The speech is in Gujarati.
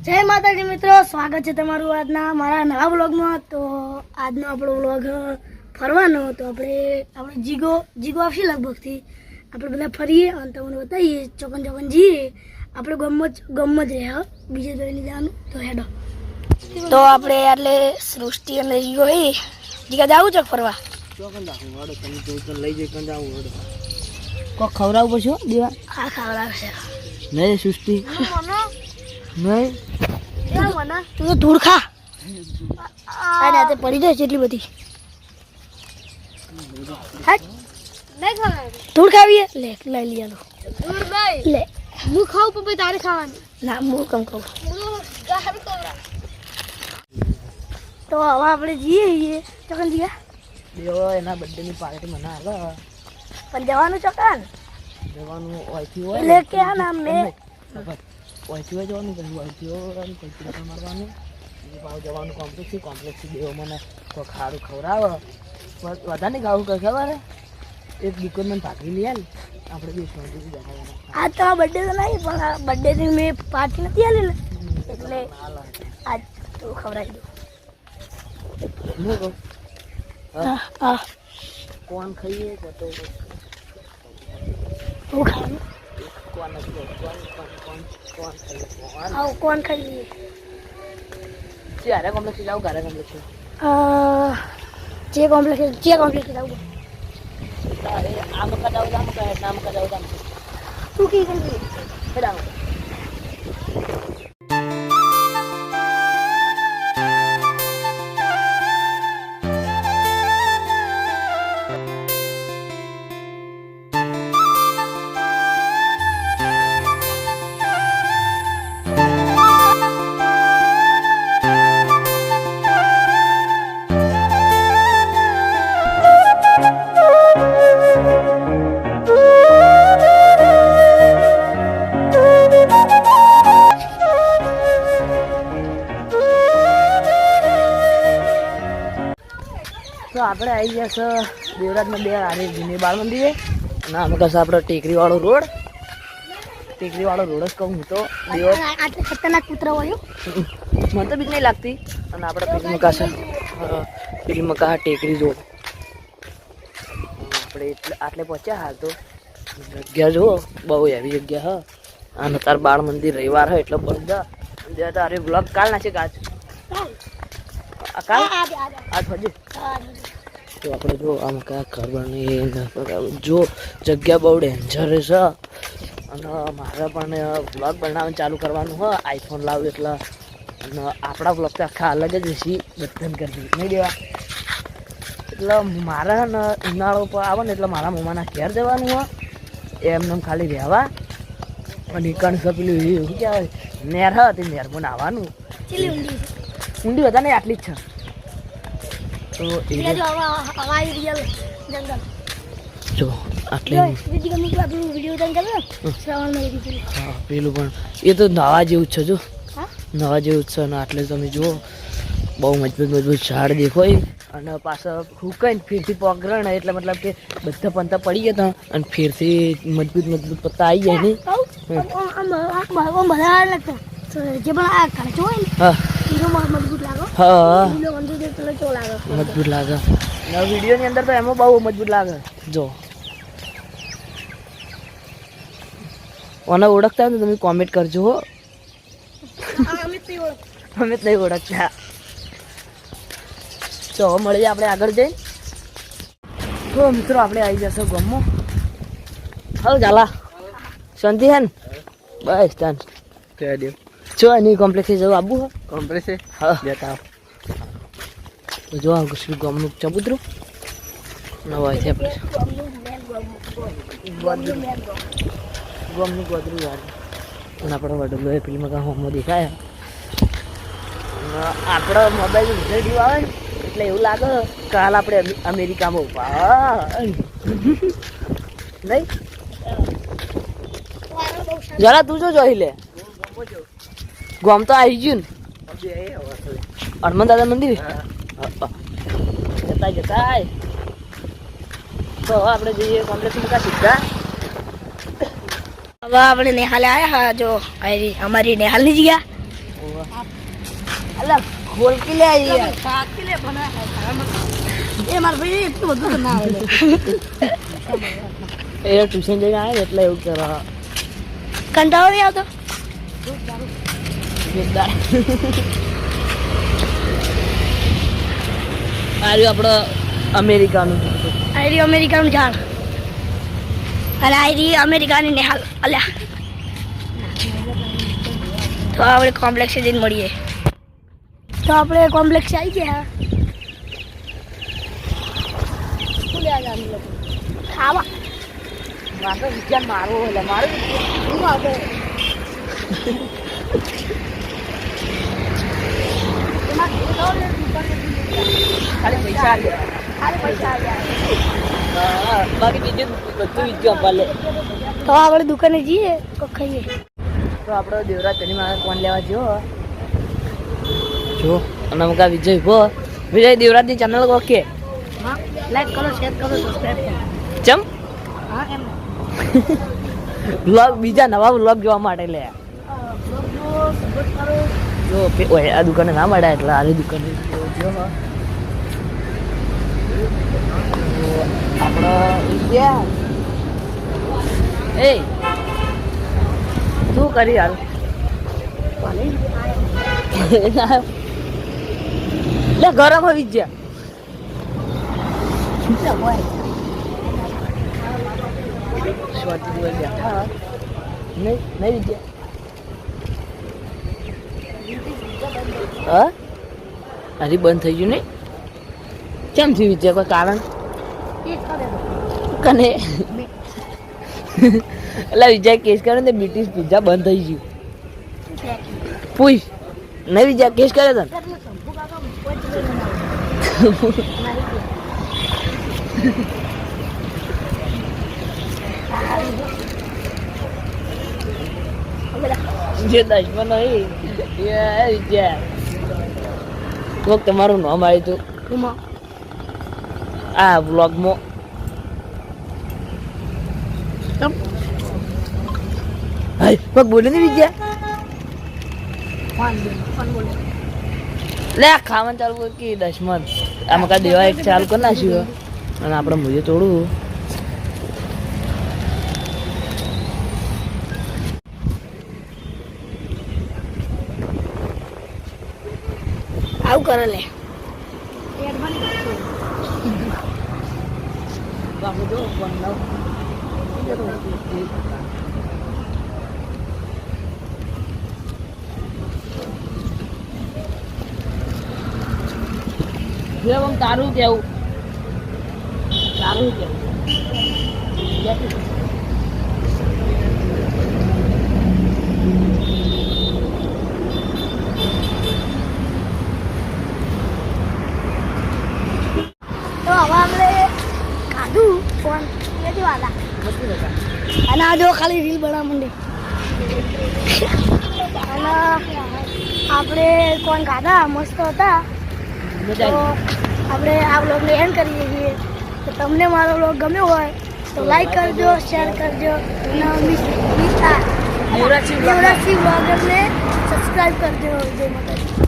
જય માતાજી મિત્રો, સ્વાગત છે તમારું આજના મારા નવા બ્લોગમાં। તો આજનો આપણો બ્લોગ ફરવાનો, તો આપણે જીગો આવશે લગભગથી આપણે બધા ફરીએ અને તમને બતાવીએ ચોકન જઈએ। આપણે ગમમાં જ રહ્યા, બીજે તો નહીં જવાનું। તો હેડો, તો આપણે એટલે સૃષ્ટિ અને જીગો જીગા જવું છે ફરવા ચોકન રાખું વાડો તમે તો લઈ જઈ કન જાવું વાડો કોક ખવરાવ પડશે દેવા। હા, ખવડાવશે નહીં સૃષ્ટિ નહીં તું તો ધૂળ ખા અને તે પડી જાય છે એટલી બધી। ધૂળ ખાવી લે લઈ લઈએ લે હું ખાઉં પણ તારે ખાવાની ના, હું કમ ખાઉં। તો હવે આપણે જઈએ ચોકન જઈએ દેવો એના બર્થડેની પાર્ટી મને હાલો પણ જવાનું ચોકન જવાનું ઓયથી હોય એટલે કે આ નામ ને ઓયથી હોય જવાનું પછી ઓયથી હોય પછી મારવાનું બીજું પાછું જવાનું કોમ્પ્લેક્સથી દેવો મને કોઈ ખારું ખવડાવે વધારે નહીં ખાવું કઈ ખબર એક દુકાનમાં ભાગી લઈએ ને આપણે બે શાંતિથી જવાનું। આજ તો બર્થડે તો નહીં, પણ આ બર્થડેની મેં પાર્ટી નથી આલી ને એટલે આજ તું ખવડાવી દઉં। હું કહું હા કોણ ખાઈએ કે તો હું ખાવાનું કોણ નથી કોણ ખાઈએ આવું કોણ ખાઈ લઈએ ત્યારે કોમ્પ્લેક્સ જાવ ઘરે કોમ્પ્લેક્સ જે કોમ્પ્લેક્સ જવું તારે આમ કદાવ દામ કહે નામ કદાવ દામ તું કી કરી હેડાવ તો આપણે આવી ગયા છે દેવરાજના બે આરે જૂની બાળ મંદિરે અને આમ કહેશે આપણે ટેકરીવાળો રોડ જ કહું હું તો દેવ આટલે ખતરનાક કૂતરા હોય મને તો બીક નહીં લાગતી। અને આપણે પેલી મકાશે ટેકરી જો આપણે આટલે પહોંચ્યા હાલ તો જગ્યા જુઓ બહુ એવી જગ્યા હા। અને તાર બાળ મંદિર રવિવાર હોય એટલે બધા તારે બ્લોગ કાલ નાખે કાચ કાલ આજ હજુ તો આપણે જો આમ ક્યાં ઘર બની જો જગ્યા બહુ ડેન્જર છે અને મારે પણ બ્લોગ બનાવવાનું ચાલુ કરવાનું હોય આઈફોન લાવ્યું એટલે અને આપણા બ્લોગ તો આખા અલગ જ હશે બધાને કરી નહીં દેવા। એટલે મારે ને ઉનાળો પર આવે ને એટલે મારા મમ્માના ઘેર જવાનું હોય એમને ખાલી રહેવા અને કણ પેલું શું કહેવાય નેર હા તે નેરમાં નાહવાનું ઊંડી હતા ને આટલી જ છે। તો જો આટલી હા પેલું પણ એ તો નવા જેવું જ છે જો નવા જેવું જ છે અને આટલે તમે જુઓ બહુ મજબૂત ઝાડ દેખાય અને પાછળ હુકાઈને ફેરથી પગરણ એટલે મતલબ કે બધા પંતા પડી ગયા હતા અને ફેરથી મજબૂત પત્તા આવી જાય નહીં જે પણ આ કાચો હોય ને હા મજબૂત લાગે હા મજબૂત લાગે અને વિડીયોની અંદર તો એમાં બહુ મજબૂત લાગે। જો ઓને ઓળખતા હોય તો તમે કોમેન્ટ કરજો હો અમે જ નહીં ઓળખતા। તો હવે મળીએ આપણે આગળ જઈને। તો મિત્રો આપણે આવી જશે ગામમાં હાલ ઝાલા શાંતિ હે ને બસ તાન જો એની કોમ્પ્લેક્સે જવું આવવું હે કોમ્પ્લેક્સે હા જતા તો જો શું ગામનું ચબૂતરું નવા છે આપણે ગામનું ગોદરું યાર અને આપણો વડલો એ પેલી મકા હોમો દેખાય આપણો મોબાઈલ વિડીયો આવે ને એટલે એવું લાગે કાલ આપણે અમેરિકામાં ઉભા નહીં જરા તું જો જોઈ લે ગોમ તો આવી ગયું ને હનુમાન દાદા મંદિર જતા તો આપણે જઈએ કોમ્પ્લેક્સ મૂકા સીધા હવે આપણે નેહાલે આવ્યા હા જો અમારી નેહાલની જગ્યા અલા ખોલ કે લે યાર એ મારા ભાઈ એટલું બધું તો ના આવડે. એ ટ્યુશન જઈને આવે એટલે એવું કરે કંટાળો નહીં આવતો? જોરદાર. આ રહ્યું આપણો અમેરિકાનું આયરી અમેરિકાનું ઝાડ અને આયરી અમેરિકાની નિહાલ અલ્યા. તો આપણે કોમ્પ્લેક્સ જઈને મળીએ. તો આપણે કોમ્પ્લેક્સ આવી ગયા. શું લેવા જવાનું લોકો? ખાવા. મારો વિચાર મારો એટલે મારો શું આવતો? ખાલી પૈસા આવ્યા. ખાલી પૈસા આવ્યા. બાકી બીજું બધું વિચાર ભલે. તો આપણે દુકાને જઈએ તો ખાઈએ. તો આપણો દેવરાજ તેની મારે કોણ લેવા જો અને અમુક આ વિજય ભો વિજય દેવરાજની ચેનલ ઓકે હા, લાઈક કરો, શેર કરો, સબસ્ક્રાઇબ કરો. ચમ હા, એમ વ્લોગ બીજા નવા વ્લોગ જોવા માટે લે સપોર્ટ કરો. જો ઓય આ દુકાને ના મળ્યા એટલે આ દુકાને જો આપણો વિજય એ શું કરી હાલ લે ગરમ આવી ગયા સ્વાતિ બેઠા નહીં નહીં વિદ્યા હા હરી બંધ થઈ ગયું નહીં કેમ થયું વિદ્યા કોઈ કારણ કને એટલે વિજય કેસ કરે ને બ્રિટિશ પિઝા બંધ થઈ ગયું પૂછ નહીં વિજય કેસ કરે તને જે દસમાં નહીં વિજય કોક તમારું નામ આવ્યું હતું આ વ્લોગમાં કોક બોલે ને વિજય લે ખાવાનું ચાલુ કર કે દસમાં આમાં કા દેવા એક ચાલુ કરી નાખ્યું અને આપણે મુજે તોડું આવું કરે લે. તારું કેવું તારું કેવું તો હવે આપણે ખાધું ફોન કેથી વાલા અને આ જો ખાલી રીલ બનાવવા માંડે અને આપણે કોણ ખાધા મસ્ત હતા. તો આપણે આ બ્લોગને એન્ડ કરીએ છીએ. તો તમને મારો બ્લોગ ગમ્યો હોય તો લાઈક કરજો, શેર કરજો અને દેવરાજસિંહ બ્લોગરને સબસ્ક્રાઈબ કરજો. જય માતાજી.